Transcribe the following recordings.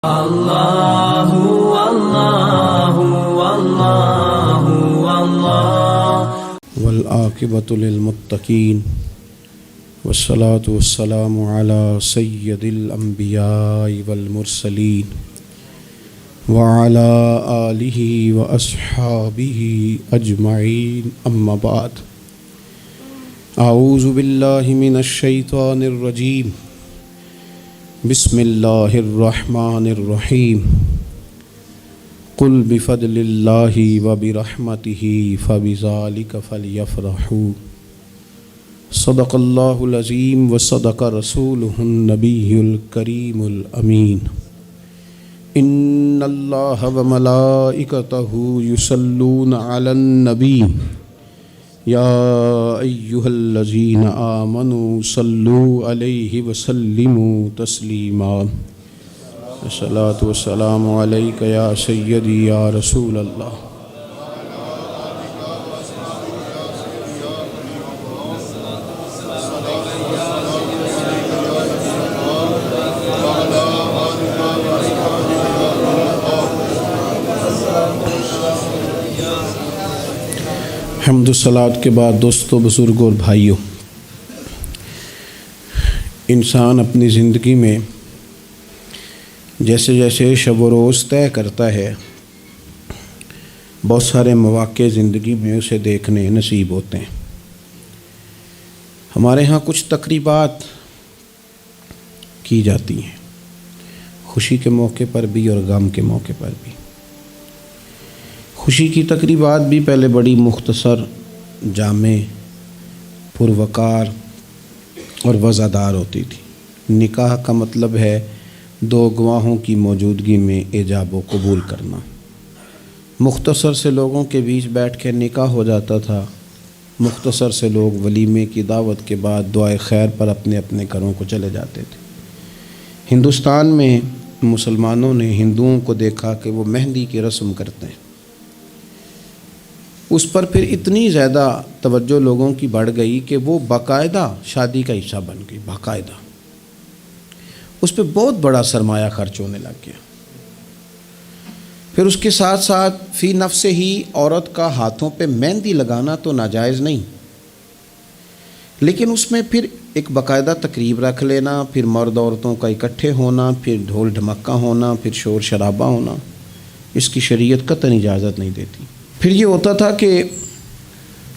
اللہ اللہ اللہ اللہ والعاقبۃ للمتقین والصلاة والسلام علی سید الانبیاء والمرسلین وعلی آلہ واصحابہ اجمعین اما بعد اعوذ باللہ من الشیطان الرجیم بسم اللہ الرحمن الرحیم قل بفضل اللہ وبرحمتہ فبذلک فلیفرحوا صدق اللہ العظیم وصدق رسولہ النبی الکریم الامین ان اللہ وملائکتہ یصلون علی النبی یا ایہا الذین آمنوا صلوا علیہ وسلموا تسلیما الصلاۃ والسلام علیک یا سیدی یا رسول اللہ حمد و صلوات کے بعد دوستو، بزرگوں اور بھائیوں، انسان اپنی زندگی میں جیسے جیسے شب و روز طے کرتا ہے، بہت سارے مواقع زندگی میں اسے دیکھنے نصیب ہوتے ہیں۔ ہمارے ہاں کچھ تقریبات کی جاتی ہیں، خوشی کے موقع پر بھی اور غم کے موقع پر بھی۔ خوشی کی تقریبات بھی پہلے بڑی مختصر، جامع، پروقار اور وزادار ہوتی تھی۔ نکاح کا مطلب ہے دو گواہوں کی موجودگی میں ایجاب و قبول کرنا۔ مختصر سے لوگوں کے بیچ بیٹھ کے نکاح ہو جاتا تھا، مختصر سے لوگ ولیمے کی دعوت کے بعد دعائے خیر پر اپنے اپنے گھروں کو چلے جاتے تھے۔ ہندوستان میں مسلمانوں نے ہندوؤں کو دیکھا کہ وہ مہندی کی رسم کرتے ہیں، اس پر پھر اتنی زیادہ توجہ لوگوں کی بڑھ گئی کہ وہ باقاعدہ شادی کا حصہ بن گئی، باقاعدہ اس پہ بہت بڑا سرمایہ خرچ ہونے لگ گیا۔ پھر اس کے ساتھ ساتھ فی نفس ہی عورت کا ہاتھوں پہ مہندی لگانا تو ناجائز نہیں، لیکن اس میں پھر ایک باقاعدہ تقریب رکھ لینا، پھر مرد عورتوں کا اکٹھے ہونا، پھر ڈھول ڈھمکا ہونا، پھر شور شرابہ ہونا، اس کی شریعت قطعاً اجازت نہیں دیتی۔ پھر یہ ہوتا تھا کہ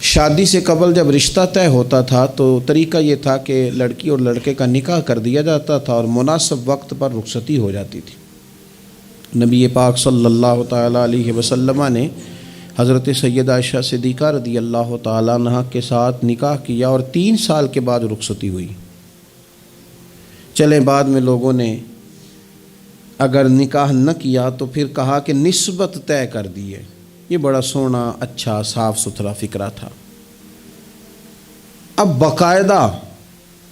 شادی سے قبل جب رشتہ طے ہوتا تھا تو طریقہ یہ تھا کہ لڑکی اور لڑکے کا نکاح کر دیا جاتا تھا اور مناسب وقت پر رخصتی ہو جاتی تھی۔ نبی پاک صلی اللہ تعالیٰ علیہ وسلم نے حضرت سیدہ عائشہ صدیقہ رضی اللہ تعالیٰ عنہ کے ساتھ نکاح کیا اور 3 سال کے بعد رخصتی ہوئی۔ چلیں بعد میں لوگوں نے اگر نکاح نہ کیا تو پھر کہا کہ نسبت طے کر دی ہے۔ یہ بڑا سونا، اچھا، صاف ستھرا فکرہ تھا۔ اب باقاعدہ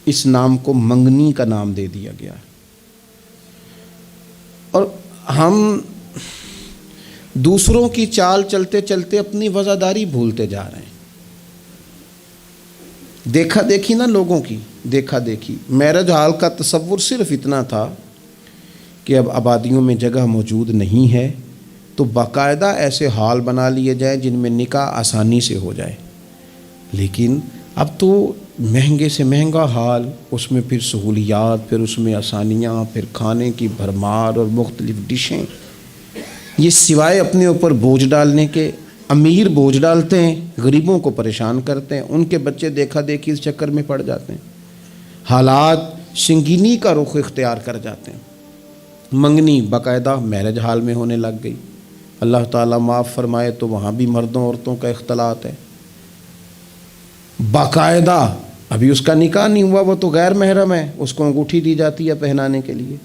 اس نام کو منگنی کا نام دے دیا گیا، اور ہم دوسروں کی چال چلتے چلتے اپنی وفاداری بھولتے جا رہے ہیں۔ دیکھا دیکھی نا لوگوں کی، دیکھا دیکھی۔ میرج ہال کا تصور صرف اتنا تھا کہ اب آبادیوں میں جگہ موجود نہیں ہے تو باقاعدہ ایسے ہال بنا لیے جائیں جن میں نکاح آسانی سے ہو جائے، لیکن اب تو مہنگے سے مہنگا ہال، اس میں پھر سہولیات، پھر اس میں آسانیاں، پھر کھانے کی بھرمار اور مختلف ڈشیں۔ یہ سوائے اپنے اوپر بوجھ ڈالنے کے، امیر بوجھ ڈالتے ہیں، غریبوں کو پریشان کرتے ہیں، ان کے بچے دیکھا دیکھی اس چکر میں پڑ جاتے ہیں، حالات سنگینی کا رخ اختیار کر جاتے ہیں۔ منگنی باقاعدہ میرج ہال میں ہونے لگ گئی۔ اللہ تعالیٰ معاف فرمائے تو وہاں بھی مردوں عورتوں کا اختلاط ہے باقاعدہ۔ ابھی اس کا نکاح نہیں ہوا، وہ تو غیر محرم ہے، اس کو انگوٹھی دی جاتی ہے پہنانے کے لیے،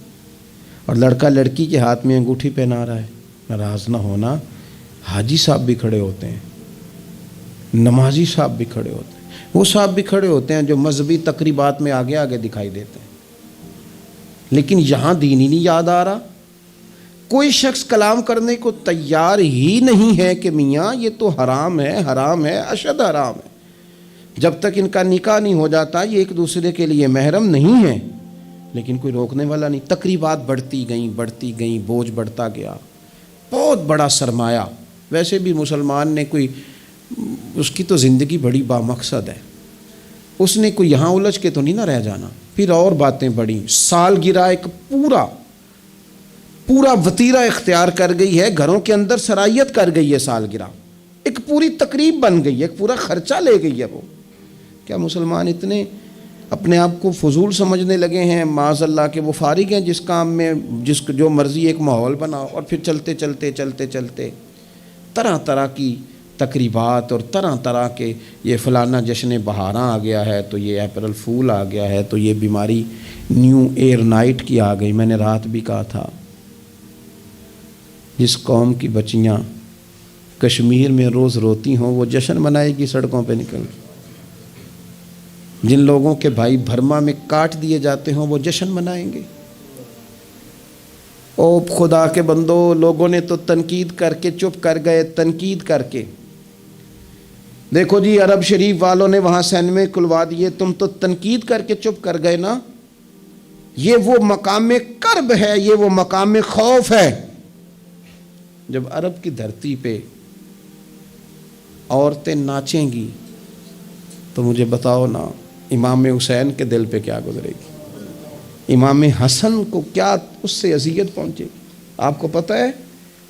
اور لڑکا لڑکی کے ہاتھ میں انگوٹھی پہنا رہا ہے۔ ناراض نہ ہونا، حاجی صاحب بھی کھڑے ہوتے ہیں، نمازی صاحب بھی کھڑے ہوتے ہیں، وہ صاحب بھی کھڑے ہوتے ہیں جو مذہبی تقریبات میں آگے آگے دکھائی دیتے ہیں، لیکن یہاں دین ہی نہیں یاد آ رہا۔ کوئی شخص کلام کرنے کو تیار ہی نہیں ہے کہ میاں یہ تو حرام ہے، حرام ہے، اشد حرام ہے۔ جب تک ان کا نکاح نہیں ہو جاتا، یہ ایک دوسرے کے لیے محرم نہیں ہے، لیکن کوئی روکنے والا نہیں. تقریبات بڑھتی گئیں, بوجھ بڑھتا گیا. بہت بڑا سرمایہ. ویسے بھی مسلمان نے کوئی, اس کی تو زندگی بڑی بامقصد ہے, اس نے کوئی یہاں الجھ کے تو نہیں نہ رہ جانا. پھر اور باتیں بڑھی. سالگرہ ایک پورا وتیرہ اختیار کر گئی ہے, گھروں کے اندر سرائیت کر گئی ہے. سالگرہ ایک پوری تقریب بن گئی ہے, ایک پورا خرچہ لے گئی ہے وہ. کیا مسلمان اتنے اپنے آپ کو فضول سمجھنے لگے ہیں معاذ اللہ کہ وہ فارغ ہیں جس کام میں جو مرضی ایک ماحول بناؤ, اور پھر چلتے طرح طرح کی تقریبات اور طرح طرح کے, یہ فلانا جشن بہاراں آ گیا ہے, تو یہ اپریل فول آ گیا ہے, تو یہ بیماری نیو ایئر نائٹ کی آ گئی. میں نے رات بھی کہا تھا, جس قوم کی بچیاں کشمیر میں روز روتی ہوں وہ جشن منائے گی سڑکوں پہ نکل کے. جن لوگوں کے بھائی برما میں کاٹ دیے جاتے ہوں وہ جشن منائیں گے. او خدا کے بندو, لوگوں نے تو تنقید کر کے چپ کر گئے. تنقید کر کے دیکھو جی, عرب شریف والوں نے وہاں سینمے کھلوا دیے, تم تو تنقید کر کے چپ کر گئے نا. یہ وہ مقام کرب ہے, یہ وہ مقام خوف ہے. جب عرب کی دھرتی پہ عورتیں ناچیں گی تو مجھے بتاؤ نا, امام حسین کے دل پہ کیا گزرے گی, امام حسن کو کیا اس سے اذیت پہنچے گی. آپ کو پتہ ہے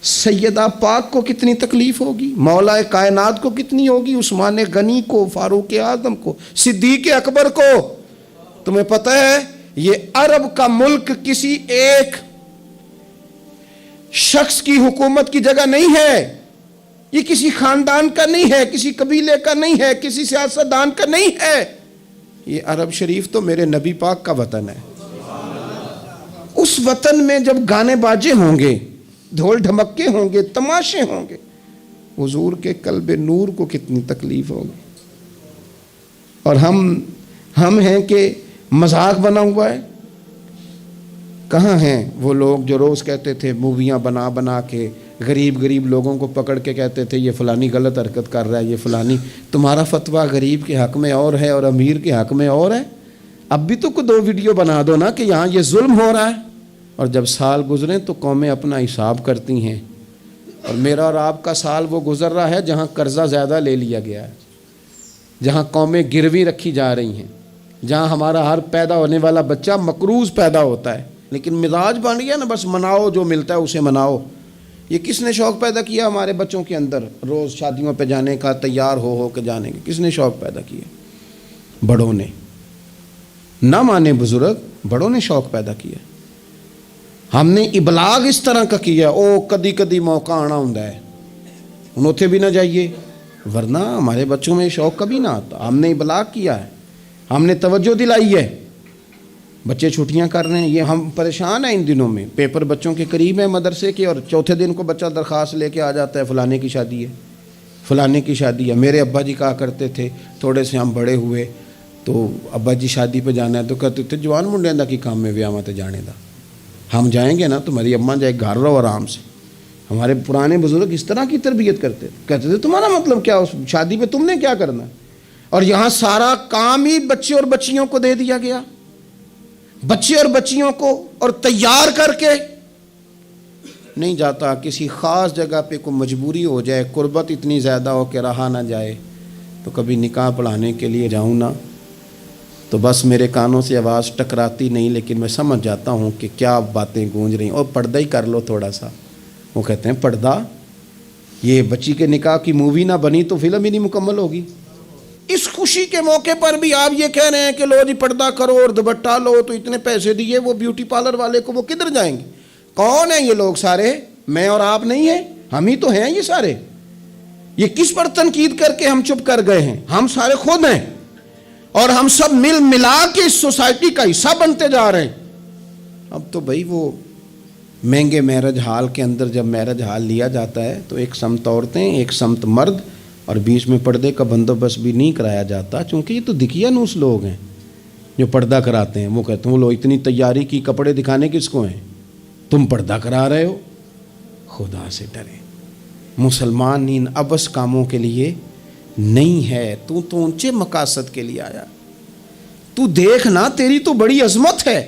سیدہ پاک کو کتنی تکلیف ہوگی, مولا کائنات کو کتنی ہوگی, عثمان غنی کو, فاروق اعظم کو, صدیق اکبر کو. تمہیں پتہ ہے یہ عرب کا ملک کسی ایک شخص کی حکومت کی جگہ نہیں ہے, یہ کسی خاندان کا نہیں ہے, کسی قبیلے کا نہیں ہے, کسی سیاستدان کا نہیں ہے. یہ عرب شریف تو میرے نبی پاک کا وطن ہے. اس وطن میں جب گانے باجے ہوں گے, ڈھول ڈھمکے ہوں گے, تماشے ہوں گے, حضور کے قلب نور کو کتنی تکلیف ہوگی. اور ہم ہیں کہ مذاق بنا ہوا ہے. کہاں ہیں وہ لوگ جو روز کہتے تھے موویاں بنا کے غریب لوگوں کو پکڑ کے کہتے تھے یہ فلانی غلط حرکت کر رہا ہے, یہ فلانی. تمہارا فتویٰ غریب کے حق میں اور ہے اور امیر کے حق میں اور ہے. اب بھی تو کوئی 2 ویڈیو بنا دو نا کہ یہاں یہ ظلم ہو رہا ہے. اور جب سال گزریں تو قومیں اپنا حساب کرتی ہیں, اور میرا اور آپ کا سال وہ گزر رہا ہے جہاں قرضہ زیادہ لے لیا گیا ہے, جہاں قومیں گروی رکھی جا رہی ہیں, جہاں ہمارا ہر پیدا ہونے والا بچہ مقروض پیدا ہوتا ہے. لیکن مزاج بن گیا نا, بس مناؤ, جو ملتا ہے اسے مناؤ. یہ کس نے شوق پیدا کیا ہمارے بچوں کے اندر روز شادیوں پہ جانے کا, تیار ہو کے جانے کا؟ کس نے شوق پیدا کیا؟ بڑوں نے. نہ مانے بزرگ, بڑوں نے شوق پیدا کیا. ہم نے ابلاغ اس طرح کا کیا, او کدی موقع آنا ہوندا ہے ہن اوتھے بھی نہ جائیے, ورنہ ہمارے بچوں میں شوق کبھی نہ آتا. ہم نے ابلاغ کیا ہے, ہم نے توجہ دلائی ہے. بچے چھٹیاں کر رہے ہیں, یہ ہم پریشان ہیں ان دنوں میں. پیپر بچوں کے قریب ہیں مدرسے کے, اور چوتھے دن کو بچہ درخواست لے کے آ جاتا ہے فلانے کی شادی ہے, فلانے کی شادی ہے. میرے ابا جی کہا کرتے تھے, تھوڑے سے ہم بڑے ہوئے تو ابا جی شادی پہ جانا ہے تو کہتے تھے جوان منڈے دا کی کام میں ویاواں تے جانے دا, ہم جائیں گے نا تمہاری اماں جائے گھر رہو آرام سے. ہمارے پرانے بزرگ اس طرح کی تربیت کرتے تھے, کہتے تھے تمہارا مطلب کیا, اس شادی پہ تم نے کیا کرنا ہے. اور یہاں سارا کام ہی بچے اور بچیوں کو دے دیا گیا, بچے اور بچیوں کو, اور تیار کر کے نہیں جاتا. کسی خاص جگہ پہ کوئی مجبوری ہو جائے, قربت اتنی زیادہ ہو کہ رہا نہ جائے, تو کبھی نکاح پڑھانے کے لیے جاؤں نا تو بس میرے کانوں سے آواز ٹکراتی نہیں, لیکن میں سمجھ جاتا ہوں کہ کیا باتیں گونج رہی ہیں. اور پردہ ہی کر لو تھوڑا سا. وہ کہتے ہیں پردہ, یہ بچی کے نکاح کی مووی نہ بنی تو فلم ہی نہیں مکمل ہوگی. اس خوشی کے موقع پر بھی آپ یہ کہہ رہے ہیں کہ لو جی پردہ کرو اور دوپٹہ لو, تو اتنے پیسے دیے وہ بیوٹی پارلر والے کو, وہ کدھر جائیں گے؟ کون ہیں یہ لوگ سارے؟ میں اور آپ نہیں ہیں, ہم ہی تو ہیں یہ سارے. یہ کس پر تنقید کر کے ہم چپ کر گئے ہیں؟ ہم سارے خود ہیں, اور ہم سب ملا کے اس سوسائٹی کا حصہ بنتے جا رہے ہیں. اب تو بھائی وہ مہنگے میرج ہال کے اندر جب میرج ہال لیا جاتا ہے تو ایک سمت عورتیں, ایک سمت مرد, اور بیچ میں پردے کا بندوبست بھی نہیں کرایا جاتا, چونکہ یہ تو دکھیا نوس لوگ ہیں جو پردہ کراتے ہیں. وہ کہتے ہیں لو اتنی تیاری کی, کپڑے دکھانے کس کو ہیں, تم پردہ کرا رہے ہو. خدا سے ڈرے, مسلمان ان ابس کاموں کے لیے نہیں ہے. تو اونچے مقاصد کے لیے آیا. تو دیکھ نا, تیری تو بڑی عظمت ہے,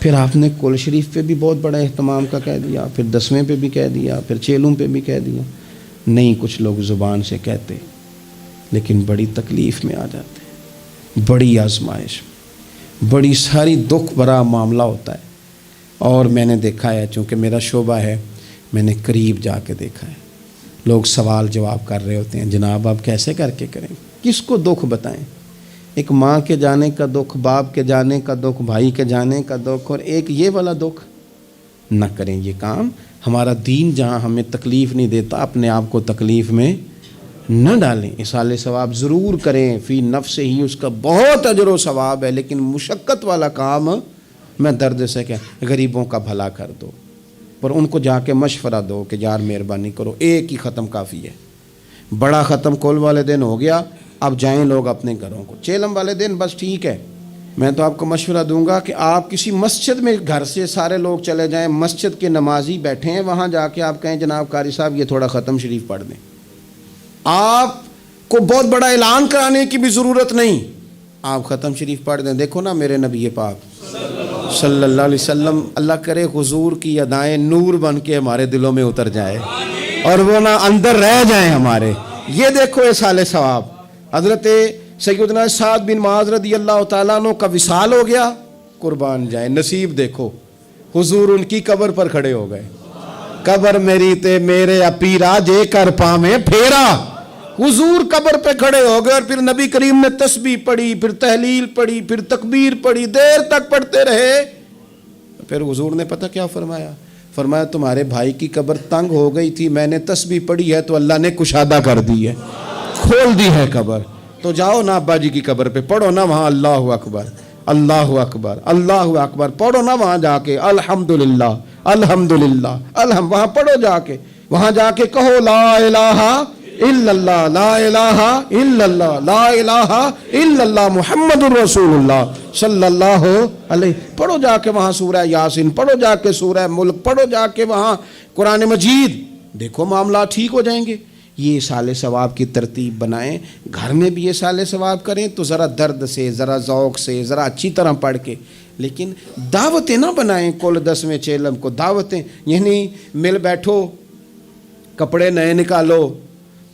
پھر آپ نے کل شریف پہ بھی بہت بڑا اہتمام کا کہہ دیا، پھر 10ویں پہ بھی کہہ دیا، پھر چیلوں پہ بھی کہہ دیا. نہیں، کچھ لوگ زبان سے کہتے لیکن بڑی تکلیف میں آ جاتے، بڑی آزمائش، بڑی ساری دکھ بھرا معاملہ ہوتا ہے. اور میں نے دیکھا ہے، چونکہ میرا شعبہ ہے، میں نے قریب جا کے دیکھا ہے، لوگ سوال جواب کر رہے ہوتے ہیں، جناب آپ کیسے کر کے کریں، کس کو دکھ بتائیں. ایک ماں کے جانے کا دکھ، باپ کے جانے کا دکھ، بھائی کے جانے کا دکھ، اور ایک یہ والا دکھ. نہ کریں یہ کام. ہمارا دین جہاں ہمیں تکلیف نہیں دیتا، اپنے آپ کو تکلیف میں نہ ڈالیں. اصال ثواب ضرور کریں، فی نفس ہی اس کا بہت اجر و ثواب ہے، لیکن مشقت والا کام میں درد سے کہ غریبوں کا بھلا کر دو، پر ان کو جا کے مشورہ دو کہ یار مہربانی کرو، ایک ہی ختم کافی ہے. بڑا ختم کل والے دن ہو گیا، اب جائیں لوگ اپنے گھروں کو. چیلم والے دن بس ٹھیک ہے. میں تو آپ کو مشورہ دوں گا کہ آپ کسی مسجد میں گھر سے سارے لوگ چلے جائیں، مسجد کے نمازی بیٹھے ہیں، وہاں جا کے آپ کہیں جناب قاری صاحب یہ تھوڑا ختم شریف پڑھ دیں. آپ کو بہت بڑا اعلان کرانے کی بھی ضرورت نہیں، آپ ختم شریف پڑھ دیں. دیکھو نا میرے نبی پاک صلی اللہ علیہ وسلم، اللہ کرے حضور کی ادائیں نور بن کے ہمارے دلوں میں اتر جائے اور وہ نہ اندر رہ جائیں ہمارے. یہ دیکھو اصال ثواب. حضرت سیدنا سعد بن معاذ رضی اللہ تعالیٰ عنہ کا وصال ہو گیا، قربان جائے. نصیب دیکھو، حضور ان کی قبر پر کھڑے ہو گئے. قبر میری تے میرے اپیرا جے کر پامے پھیرا. حضور قبر پہ کھڑے ہو گئے اور پھر نبی کریم نے تسبیح پڑھی، پھر تحلیل پڑھی، پھر تکبیر پڑھی، دیر تک پڑھتے رہے. پھر حضور نے پتہ کیا فرمایا؟ فرمایا تمہارے بھائی کی قبر تنگ ہو گئی تھی، میں نے تسبیح پڑھی ہے تو اللہ نے کشادہ کر دی ہے، کھول دی ہے قبر. تو جاؤ نا ابا جی کی قبر پہ، پڑھو نا وہاں اللہ اکبر اللہ اکبر اللہ اکبر، پڑھو نا وہاں جا کے الحمدللہ الحمدللہ وہاں پڑھو جا کے، وہاں جا کے کہو لا الہ الا اللہ لا الہ الا اللہ لا الہ الا اللہ محمد الرسول اللہ صلی اللہ علیہ. پڑھو جا کے وہاں سورہ یاسین، پڑھو جا کے سورہ ملک، پڑھو جا کے وہاں قرآن مجید. دیکھو معاملات ٹھیک ہو جائیں گے. یہ سال ثواب کی ترتیب بنائیں، گھر میں بھی یہ سال ثواب کریں تو ذرا درد سے، ذرا ذوق سے، ذرا اچھی طرح پڑھ کے. لیکن دعوتیں نہ بنائیں کل 10ویں چیلم کو. دعوتیں یعنی مل بیٹھو، کپڑے نئے نکالو،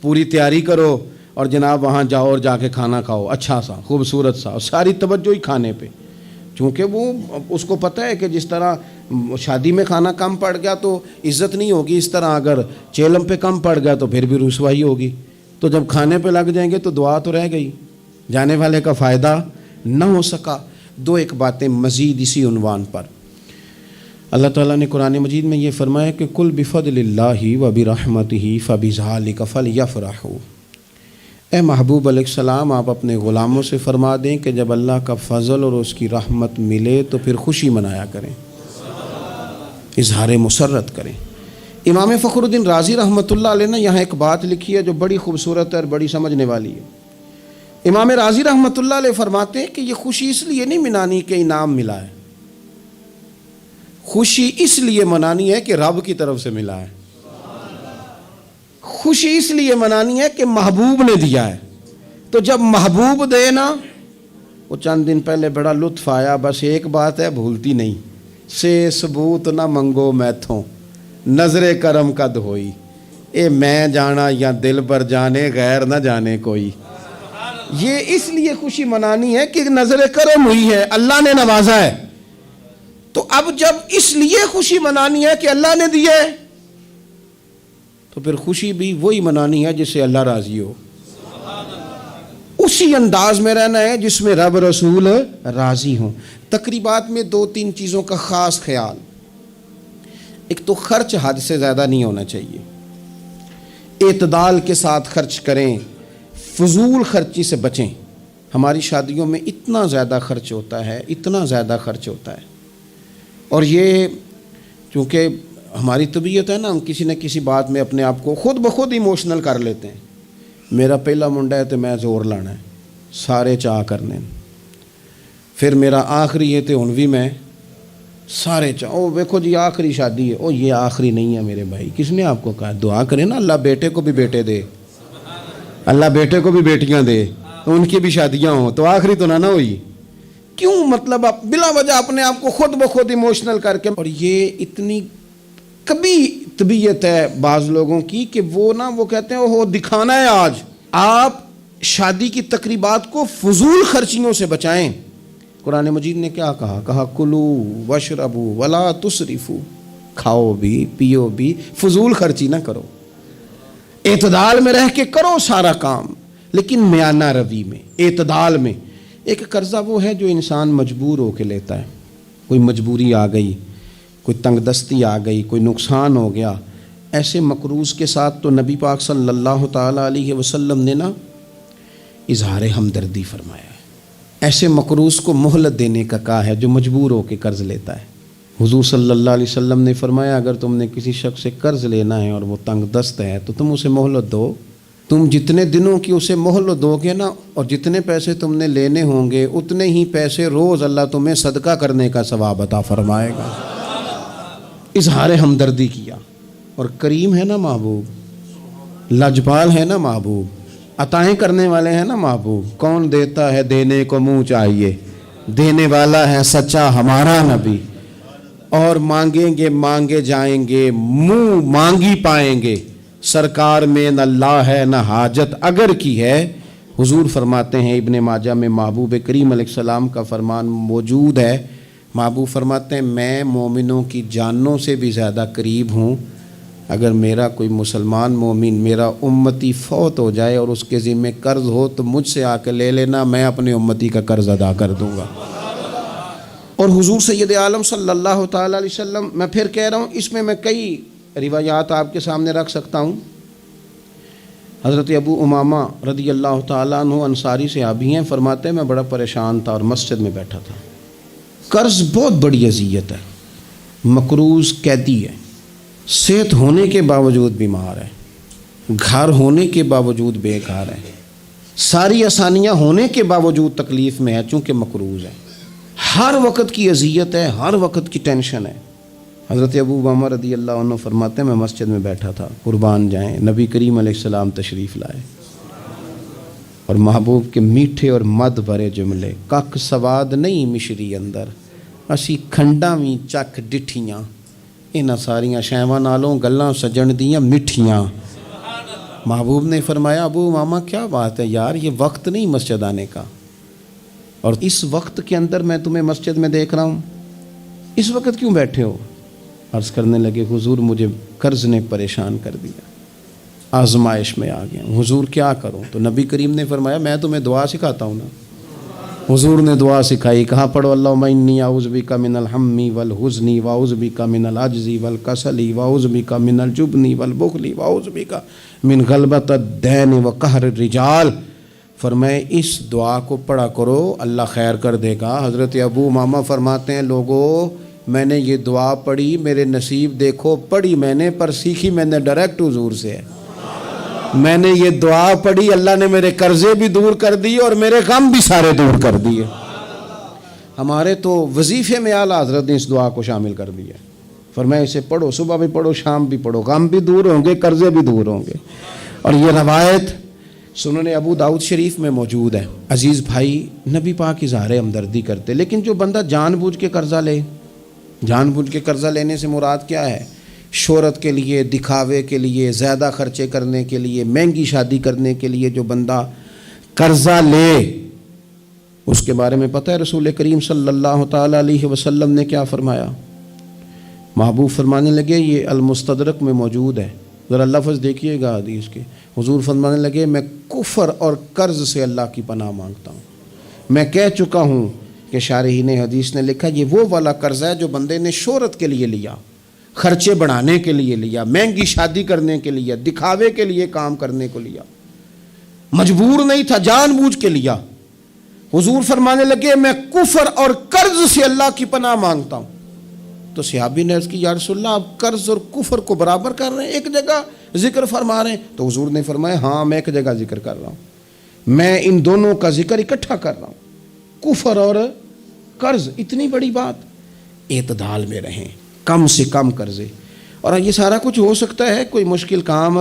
پوری تیاری کرو اور جناب وہاں جاؤ اور جا کے کھانا کھاؤ اچھا سا خوبصورت سا، اور ساری توجہ ہی کھانے پہ. چونکہ وہ اس کو پتہ ہے کہ جس طرح شادی میں کھانا کم پڑ گیا تو عزت نہیں ہوگی، اس طرح اگر چیلم پہ کم پڑ گیا تو پھر بھی رسوائی ہوگی. تو جب کھانے پہ لگ جائیں گے تو دعا تو رہ گئی، جانے والے کا فائدہ نہ ہو سکا. ایک باتیں مزید اسی عنوان پر. اللہ تعالیٰ نے قرآن مجید میں یہ فرمایا کہ کل بفضل اللہ و برحمتہ فبذالک فلیفرحوا. اے محبوب علیہ السلام، آپ اپنے غلاموں سے فرما دیں کہ جب اللہ کا فضل اور اس کی رحمت ملے تو پھر خوشی منایا کریں، اظہار مسرت کریں. امام فخر الدین رازی رحمۃ اللہ علیہ نے یہاں ایک بات لکھی ہے جو بڑی خوبصورت ہے اور بڑی سمجھنے والی ہے. امام رازی رحمۃ اللہ علیہ فرماتے ہیں کہ یہ خوشی اس لیے نہیں منانی کہ انعام ملا ہے، خوشی اس لیے منانی ہے کہ رب کی طرف سے ملا ہے. خوشی اس لیے منانی ہے کہ محبوب نے دیا ہے. تو جب محبوب دے نا، وہ چند دن پہلے بڑا لطف آیا، بس ایک بات ہے بھولتی نہیں، سے ثبوت نہ منگو میتھوں نظر کرم قد ہوئی. اے میں جانا یا دل پر جانے غیر نہ جانے کوئی. یہ اس لیے خوشی منانی ہے کہ نظر کرم ہوئی ہے، اللہ نے نوازا ہے. تو اب جب اس لیے خوشی منانی ہے کہ اللہ نے دیا ہے تو پھر خوشی بھی وہی منانی ہے جس سے اللہ راضی ہو. اسی انداز میں رہنا ہے جس میں رب رسول راضی ہوں. تقریبات میں 2-3 چیزوں کا خاص خیال. ایک تو خرچ حد سے زیادہ نہیں ہونا چاہیے، اعتدال کے ساتھ خرچ کریں، فضول خرچی سے بچیں. ہماری شادیوں میں اتنا زیادہ خرچ ہوتا ہے، اتنا زیادہ خرچ ہوتا ہے، اور یہ چونکہ ہماری طبیعت ہے نا، ہم کسی نہ کسی بات میں اپنے آپ کو خود بخود ایموشنل کر لیتے ہیں. میرا پہلا منڈا ہے تو میں زور لانا ہے، سارے چاہ کرنے، پھر میرا آخری ہے تو ہن بھی میں سارے چاہ. او دیکھو جی آخری شادی ہے، او یہ آخری نہیں ہے میرے بھائی. کس نے آپ کو کہا؟ دعا کریں نا اللہ بیٹے کو بھی بیٹے دے، اللہ بیٹے کو بھی بیٹیاں دے، تو ان کی بھی شادیاں ہوں، تو آخری تو نہ ہوئی. کیوں مطلب آپ بلا وجہ اپنے آپ کو خود بخود ایموشنل کر کے. اور یہ اتنی کبھی طبیعت ہے بعض لوگوں کی کہ وہ کہتے ہیں وہ دکھانا ہے. آج آپ شادی کی تقریبات کو فضول خرچیوں سے بچائیں. قرآن مجید نے کیا کہا کلو وشربو ولا تسرفو، کھاؤ بھی پیو بھی، فضول خرچی نہ کرو، اعتدال میں رہ کے کرو سارا کام، لیکن میانہ روی میں، اعتدال میں. ایک قرضہ وہ ہے جو انسان مجبور ہو کے لیتا ہے. کوئی مجبوری آ گئی، کوئی تنگ دستی آ گئی، کوئی نقصان ہو گیا. ایسے مقروض کے ساتھ تو نبی پاک صلی اللہ تعالیٰ علیہ وسلم نے نا اظہار ہمدردی فرمایا ہے. ایسے مقروض کو مہلت دینے کا کہا ہے جو مجبور ہو کے قرض لیتا ہے. حضور صلی اللہ علیہ وسلم نے فرمایا اگر تم نے کسی شخص سے قرض لینا ہے اور وہ تنگ دست ہے تو تم اسے مہلت دو. تم جتنے دنوں کی اسے مہلت دو گے نا، اور جتنے پیسے تم نے لینے ہوں گے اتنے ہی پیسے روز اللہ تمہیں صدقہ کرنے کا ثواب عطا فرمائے گا. اظہار ہمدردی کیا. اور کریم ہے نا محبوب، لاجپال ہے نا محبوب، عطائیں کرنے والے ہیں نا محبوب. کون دیتا ہے دینے کو منہ چاہیے، دینے والا ہے سچا ہمارا نبی. اور مانگیں گے مانگے جائیں گے، منہ مانگی پائیں گے. سرکار میں نہ اللہ ہے نہ حاجت اگر کی ہے. حضور فرماتے ہیں ابن ماجہ میں محبوب کریم علیہ السلام کا فرمان موجود ہے. محبوب فرماتے ہیں میں مومنوں کی جانوں سے بھی زیادہ قریب ہوں. اگر میرا کوئی مسلمان مومن میرا امتی فوت ہو جائے اور اس کے ذمہ قرض ہو تو مجھ سے آ کے لے لینا، میں اپنے امتی کا قرض ادا کر دوں گا. اور حضور سید عالم صلی اللہ تعالیٰ علیہ وسلم، میں پھر کہہ رہا ہوں اس میں میں کئی روایات آپ کے سامنے رکھ سکتا ہوں. حضرت ابو امامہ رضی اللہ تعالیٰ عنہ انصاری صحابی ہیں، فرماتے ہیں میں بڑا پریشان تھا اور مسجد میں بیٹھا تھا. قرض بہت بڑی اذیت ہے. مقروض قیدی ہے، صحت ہونے کے باوجود بیمار ہے، گھر ہونے کے باوجود بے گھر ہے، ساری آسانیاں ہونے کے باوجود تکلیف میں ہے چونکہ مقروض ہے. ہر وقت کی اذیت ہے، ہر وقت کی ٹینشن ہے. حضرت ابو امامہ رضی اللہ عنہ فرماتے ہیں میں مسجد میں بیٹھا تھا، قربان جائیں نبی کریم علیہ السلام تشریف لائے اور محبوب کے میٹھے اور مد بھرے جملے، کک سواد نہیں مشری اندر اسی کھنڈاں وی چک ڈٹھیاں، انہاں ساریاں شیواں نالوں گلاں سجن دیاں مٹھیاں. محبوب نے فرمایا ابو امامہ کیا بات ہے یار، یہ وقت نہیں مسجد آنے کا، اور اس وقت کے اندر میں تمہیں مسجد میں دیکھ رہا ہوں، اس وقت کیوں بیٹھے ہو؟ عرض کرنے لگے حضور مجھے قرض نے پریشان کر دیا، آزمائش میں آ گیا ہوں، حضور کیا کروں؟ تو نبی کریم نے فرمایا میں تمہیں دعا سکھاتا ہوں نا. حضور نے دعا سکھائی، کہا پڑھو اللہم انی اعوذ بک من الہم والحزن واعوذ بک من العجز والکسل واعوذ بک من الجبن والبخل واعوذ بک من غلبۃ الدین وقہر الرجال. فرمائے اس دعا کو پڑھا کرو اللہ خیر کر دے گا. حضرت ابو امامہ فرماتے ہیں لوگوں میں نے یہ دعا پڑھی، میرے نصیب دیکھو پڑھی میں نے پر سیکھی میں نے ڈائریکٹ حضور سے ہے. میں نے یہ دعا پڑھی، اللہ نے میرے قرضے بھی دور کر دیے اور میرے غم بھی سارے دور کر دیے. ہمارے تو وظیفے میں اعلیٰ حضرت نے اس دعا کو شامل کر دیا. فرمایا اسے پڑھو، صبح بھی پڑھو شام بھی پڑھو، غم بھی دور ہوں گے قرضے بھی دور ہوں گے. اور یہ روایت سنن ابو داؤد شریف میں موجود ہے. عزیز بھائی نبی پاک اظہار ہمدردی کرتے، لیکن جو بندہ جان بوجھ کے قرضہ لے، جان بوجھ کے قرضہ لینے سے مراد کیا ہے؟ شہرت کے لیے، دکھاوے کے لیے، زیادہ خرچے کرنے کے لیے، مہنگی شادی کرنے کے لیے جو بندہ قرضہ لے اس کے بارے میں پتہ ہے رسول کریم صلی اللہ تعالیٰ علیہ وسلم نے کیا فرمایا؟ محبوب فرمانے لگے یہ المستدرک میں موجود ہے، ذرا لفظ دیکھیے گا حدیث کے. حضور فرمانے لگے میں کفر اور قرض سے اللہ کی پناہ مانگتا ہوں. میں کہہ چکا ہوں کہ شارحین حدیث نے لکھا یہ وہ والا قرض ہے جو بندے نے شہرت کے لیے لیا، خرچے بڑھانے کے لیے لیا، مہنگی شادی کرنے کے لیے، دکھاوے کے لیے کام کرنے کو لیا، مجبور نہیں تھا جان بوجھ کے لیا. حضور فرمانے لگے میں کفر اور قرض سے اللہ کی پناہ مانگتا ہوں. تو صحابی نے عرض کی یا رسول اللہ آپ قرض اور کفر کو برابر کر رہے ہیں، ایک جگہ ذکر فرما رہے ہیں؟ تو حضور نے فرمایا ہاں میں ایک جگہ ذکر کر رہا ہوں، میں ان دونوں کا ذکر اکٹھا کر رہا ہوں، کفر اور قرض. اتنی بڑی بات، اعتدال میں رہیں، کم سے کم قرضے. اور یہ سارا کچھ ہو سکتا ہے، کوئی مشکل کام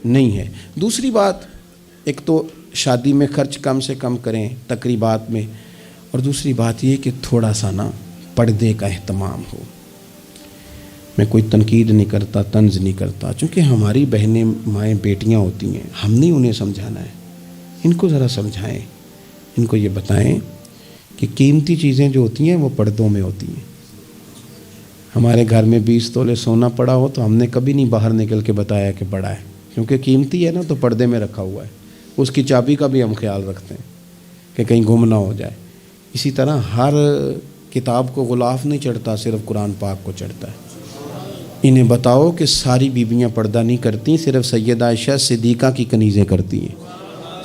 نہیں ہے. دوسری بات، ایک تو شادی میں خرچ کم سے کم کریں تقریبات میں، اور دوسری بات یہ کہ تھوڑا سا نا پردے کا اہتمام ہو. میں کوئی تنقید نہیں کرتا، طنز نہیں کرتا، چونکہ ہماری بہنیں مائیں بیٹیاں ہوتی ہیں، ہم نہیں انہیں سمجھانا ہے. ان کو ذرا سمجھائیں، ان کو یہ بتائیں کہ قیمتی چیزیں جو ہوتی ہیں وہ پردوں میں ہوتی ہیں. ہمارے گھر میں 20 تولے سونا پڑا ہو تو ہم نے کبھی نہیں باہر نکل کے بتایا کہ بڑا ہے، کیونکہ قیمتی ہے نا تو پردے میں رکھا ہوا ہے. اس کی چابی کا بھی ہم خیال رکھتے ہیں کہ کہیں گم نہ ہو جائے. اسی طرح ہر کتاب کو غلاف نہیں چڑھتا، صرف قرآن پاک کو چڑھتا ہے. انہیں بتاؤ کہ ساری بیویاں پردہ نہیں کرتی، صرف سیدہ عائشہ صدیقہ کی کنیزیں کرتی ہیں،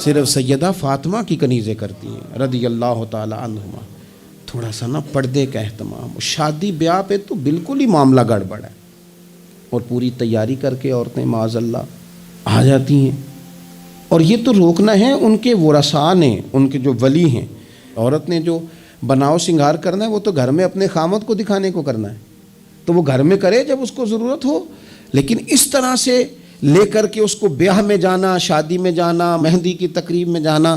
صرف سیدہ فاطمہ کی کنیزیں کرتی ہیں رضی اللہ تعالی عنہما. تھوڑا سا نا پردے کا اہتمام. شادی بیاہ پہ تو بالکل ہی معاملہ گڑبڑ ہے، اور پوری تیاری کر کے عورتیں معاذ اللہ آ جاتی ہیں. اور یہ تو روکنا ہے ان کے ورثاء نے، ان کے جو ولی ہیں. عورت نے جو بناؤ سنگار کرنا ہے وہ تو گھر میں اپنے خامد کو دکھانے کو کرنا ہے، تو وہ گھر میں کرے جب اس کو ضرورت ہو. لیکن اس طرح سے لے کر کے اس کو بیاہ میں جانا، شادی میں جانا، مہندی کی تقریب میں جانا،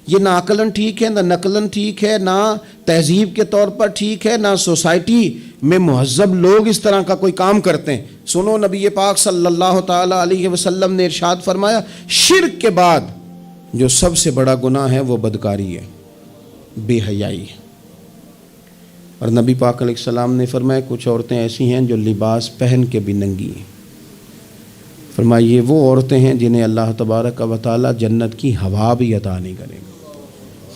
یہ نہ عقلاً ٹھیک ہے، نہ نقلاً ٹھیک ہے، نہ تہذیب کے طور پر ٹھیک ہے، نہ سوسائٹی میں مہذب لوگ اس طرح کا کوئی کام کرتے ہیں. سنو نبی پاک صلی اللہ تعالی علیہ وسلم نے ارشاد فرمایا، شرک کے بعد جو سب سے بڑا گناہ ہے وہ بدکاری ہے، بے حیائی ہے. اور نبی پاک علیہ السلام نے فرمایا کچھ عورتیں ایسی ہیں جو لباس پہن کے بھی ننگی ہیں. فرمایا یہ وہ عورتیں ہیں جنہیں اللہ تبارک و تعالی جنت کی ہوا بھی عطا نہیں کرے گا،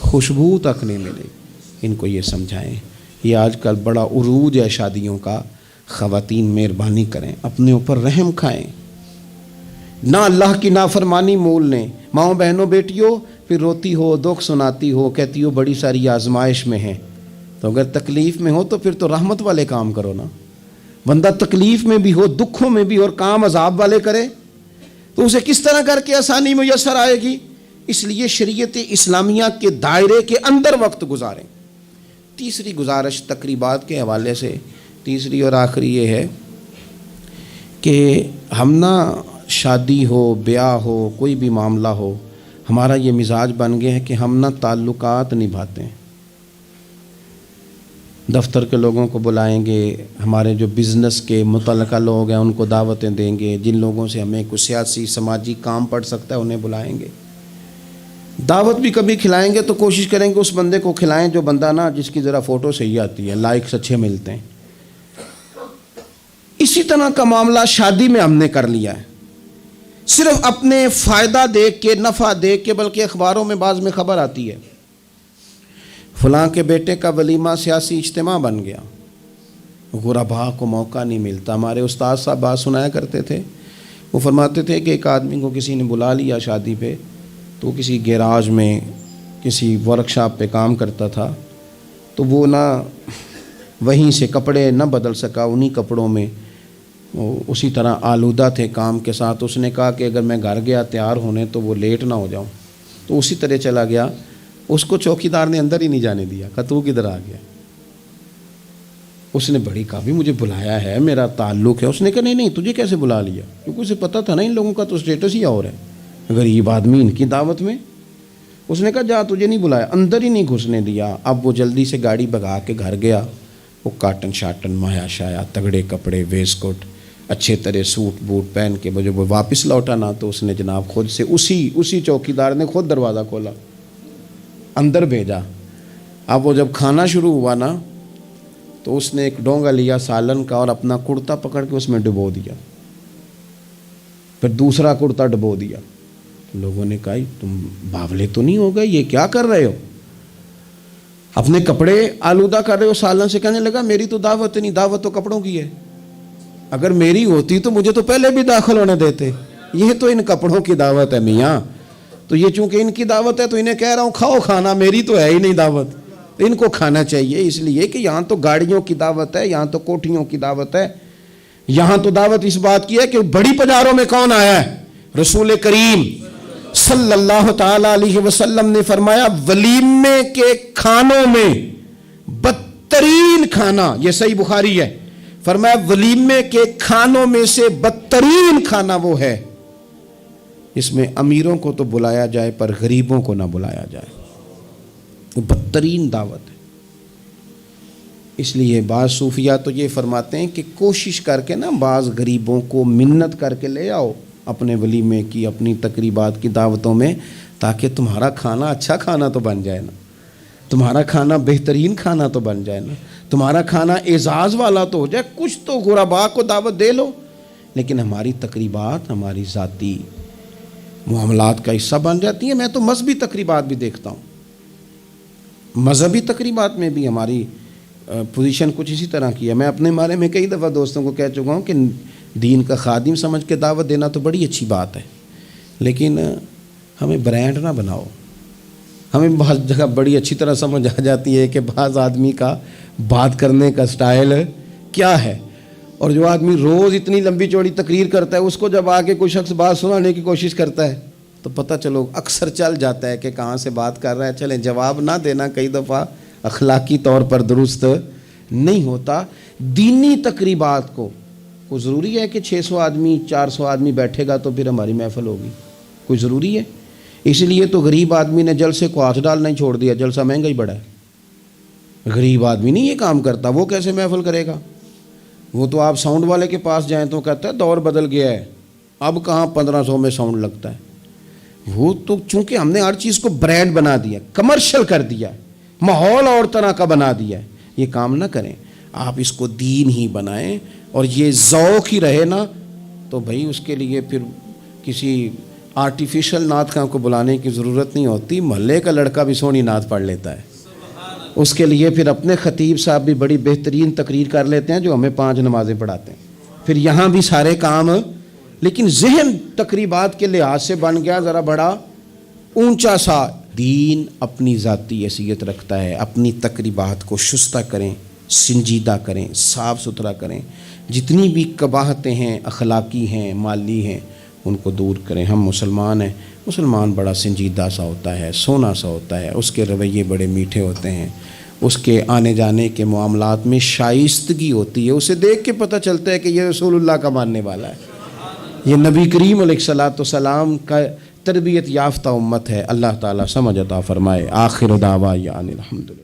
خوشبو تک نہیں ملے. ان کو یہ سمجھائیں. یہ آج کل بڑا عروج ہے شادیوں کا. خواتین مہربانی کریں، اپنے اوپر رحم کھائیں، نہ اللہ کی نافرمانی مول لیں. ماؤں بہنوں بیٹیوں پھر روتی ہو، دکھ سناتی ہو، کہتی ہو بڑی ساری آزمائش میں ہیں. تو اگر تکلیف میں ہو تو پھر تو رحمت والے کام کرو نا. بندہ تکلیف میں بھی ہو، دکھوں میں بھی، اور کام عذاب والے کرے تو اسے کس طرح کر کے آسانی میسر آئے گی. اس لیے شریعت اسلامیہ کے دائرے کے اندر وقت گزاریں. تیسری گزارش تقریبات کے حوالے سے، تیسری اور آخری یہ ہے کہ ہم نہ شادی ہو، بیاہ ہو، کوئی بھی معاملہ ہو، ہمارا یہ مزاج بن گیا ہے کہ ہم نہ تعلقات نبھاتے ہیں. دفتر کے لوگوں کو بلائیں گے، ہمارے جو بزنس کے متعلقہ لوگ ہیں ان کو دعوتیں دیں گے، جن لوگوں سے ہمیں کوئی سیاسی سماجی کام پڑ سکتا ہے انہیں بلائیں گے. دعوت بھی کبھی کھلائیں گے تو کوشش کریں گے اس بندے کو کھلائیں جو بندہ نا جس کی ذرا فوٹو صحیح آتی ہے، لائکس اچھے ملتے ہیں. اسی طرح کا معاملہ شادی میں ہم نے کر لیا ہے. صرف اپنے فائدہ دیکھ کے، نفع دیکھ کے، بلکہ اخباروں میں بعض میں خبر آتی ہے فلاں کے بیٹے کا ولیمہ سیاسی اجتماع بن گیا. غرباء کو موقع نہیں ملتا. ہمارے استاد صاحب بات سنایا کرتے تھے، وہ فرماتے تھے کہ ایک آدمی کو کسی نے بلا لیا شادی پہ، تو کسی گیراج میں کسی ورکشاپ پہ کام کرتا تھا، تو وہ نہ وہیں سے کپڑے نہ بدل سکا، انہی کپڑوں میں وہ اسی طرح آلودہ تھے کام کے ساتھ. اس نے کہا کہ اگر میں گھر گیا تیار ہونے تو وہ لیٹ نہ ہو جاؤں، تو اسی طرح چلا گیا. اس کو چوکیدار نے اندر ہی نہیں جانے دیا، کہا تو کدھر آ گیا. اس نے بڑی کہا بھی مجھے بلایا ہے، میرا تعلق ہے. اس نے کہا نہیں تجھے کیسے بلا لیا، کیونکہ اسے پتہ تھا نا ان لوگوں کا تو اسٹیٹس ہی اور ہے، غریب آدمی ان کی دعوت میں. اس نے کہا جا تجھے نہیں بلایا، اندر ہی نہیں گھسنے دیا. اب وہ جلدی سے گاڑی بھگا کے گھر گیا. وہ کاٹن شاٹن مایا شایا تگڑے کپڑے، ویسٹ کوٹ، اچھے طرح سوٹ بوٹ پہن کے جب وہ واپس لوٹا نا تو اس نے جناب خود سے اسی چوکیدار نے خود دروازہ کھولا، اندر بھیجا. اب وہ جب کھانا شروع ہوا نا تو اس نے ایک ڈونگا لیا سالن کا اور اپنا کرتا پکڑ کے اس میں ڈبو دیا، پھر دوسرا کرتا ڈبو دیا. لوگوں نے کہا تم باولے تو نہیں ہو گئے، یہ کیا کر رہے ہو، اپنے کپڑے آلودہ کر رہے ہو سالن سے. کہنے لگا میری تو دعوت نہیں، دعوت تو کپڑوں کی ہے، اگر میری ہوتی تو مجھے تو پہلے بھی داخل ہونے دیتے، یہ تو ان کپڑوں کی دعوت ہے میاں. تو یہ چونکہ ان کی دعوت ہے تو انہیں کہہ رہا ہوں کھاؤ کھانا، میری تو ہے ہی نہیں دعوت، ان کو کھانا چاہیے. اس لیے کہ یہاں تو گاڑیوں کی دعوت ہے، یہاں تو کوٹھیوں کی دعوت ہے، یہاں تو دعوت اس بات کی ہے کہ بڑی بازاروں میں کون آیا ہے. رسول کریم صلی اللہ تعالی علیہ وسلم نے فرمایا ولیمے کے کھانوں میں بدترین کھانا، یہ صحیح بخاری ہے، فرمایا ولیمے کے کھانوں میں سے بدترین کھانا وہ ہے اس میں امیروں کو تو بلایا جائے پر غریبوں کو نہ بلایا جائے. وہ بدترین دعوت ہے. اس لیے بعض صوفیہ تو یہ فرماتے ہیں کہ کوشش کر کے نا بعض غریبوں کو منت کر کے لے آؤ اپنے ولیمے کی، اپنی تقریبات کی دعوتوں میں، تاکہ تمہارا کھانا اچھا کھانا تو بن جائے نا، تمہارا کھانا بہترین کھانا تو بن جائے نا، تمہارا کھانا اعزاز والا تو ہو جائے، کچھ تو غرباء کو دعوت دے لو۔ لیکن ہماری تقریبات ہماری ذاتی معاملات کا حصہ بن جاتی ہیں۔ میں تو مذہبی تقریبات بھی دیکھتا ہوں، مذہبی تقریبات میں بھی ہماری پوزیشن کچھ اسی طرح کی ہے۔ میں اپنے بارے میں کئی دفعہ دوستوں کو کہہ چکا ہوں کہ دین کا خادم سمجھ کے دعوت دینا تو بڑی اچھی بات ہے، لیکن ہمیں برانڈ نہ بناؤ۔ ہمیں بہت جگہ بڑی اچھی طرح سمجھ آ جاتی ہے کہ بعض آدمی کا بات کرنے کا سٹائل کیا ہے، اور جو آدمی روز اتنی لمبی چوڑی تقریر کرتا ہے، اس کو جب آگے کوئی شخص بات سنانے کی کوشش کرتا ہے تو پتہ چلو اکثر چل جاتا ہے کہ کہاں سے بات کر رہا ہے۔ چلیں، جواب نہ دینا کئی دفعہ اخلاقی طور پر درست نہیں ہوتا۔ دینی تقریبات کو کوئی ضروری ہے کہ 600 آدمی 400 آدمی بیٹھے گا تو پھر ہماری محفل ہوگی؟ کوئی ضروری ہے؟ اس لیے تو غریب آدمی نے جلسے کو ہاتھ ڈالنا ہی چھوڑ دیا، جلسہ مہنگا ہی بڑا ہے۔ غریب آدمی نہیں یہ کام کرتا، وہ کیسے محفل کرے گا؟ وہ تو آپ ساؤنڈ والے کے پاس جائیں تو کہتا ہے دور بدل گیا ہے، اب کہاں 1500 میں ساؤنڈ لگتا ہے۔ وہ تو چونکہ ہم نے ہر چیز کو برانڈ بنا دیا، کمرشل کر دیا، ماحول اور طرح کا بنا دیا ہے۔ یہ کام نہ کریں، آپ اس کو دین ہی بنائیں، اور یہ ذوق ہی رہے نا تو بھائی اس کے لیے پھر کسی آرٹیفیشل نعت خواں کو بلانے کی ضرورت نہیں ہوتی۔ محلے کا لڑکا بھی سونی نعت پڑھ لیتا ہے، اس کے لیے پھر اپنے خطیب صاحب بھی بڑی بہترین تقریر کر لیتے ہیں جو ہمیں 5 نمازیں پڑھاتے ہیں، پھر یہاں بھی سارے کام۔ لیکن ذہن تقریبات کے لحاظ سے بن گیا ذرا بڑا اونچا سا۔ دین اپنی ذاتی حیثیت رکھتا ہے، اپنی تقریبات کو شستہ کریں، سنجیدہ کریں، صاف ستھرا کریں، جتنی بھی قباحتیں ہیں، اخلاقی ہیں، مالی ہیں، ان کو دور کریں۔ ہم مسلمان ہیں، مسلمان بڑا سنجیدہ سا ہوتا ہے، سونا سا ہوتا ہے، اس کے رویے بڑے میٹھے ہوتے ہیں، اس کے آنے جانے کے معاملات میں شائستگی ہوتی ہے، اسے دیکھ کے پتہ چلتا ہے کہ یہ رسول اللہ کا ماننے والا ہے، یہ نبی کریم علیہ الصلوۃ والسلام کا تربیت یافتہ امت ہے۔ اللہ تعالیٰ سمجھ عطا فرمائے۔ آخر دعوانا الحمدللہ۔